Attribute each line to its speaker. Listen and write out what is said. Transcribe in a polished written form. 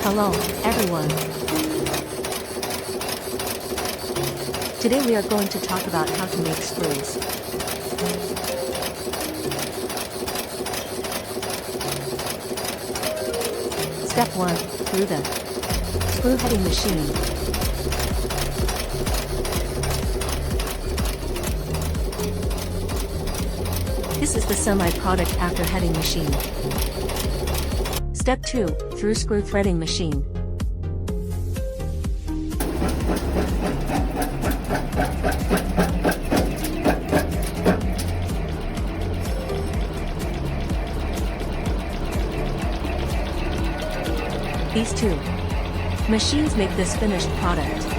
Speaker 1: Hello, everyone. Today we are going to talk about how to make screws. Step 1. Through the screw heading machine. This is the semi-product after heading machine. Step 2. Through screw threading machine. These two machines make this finished product.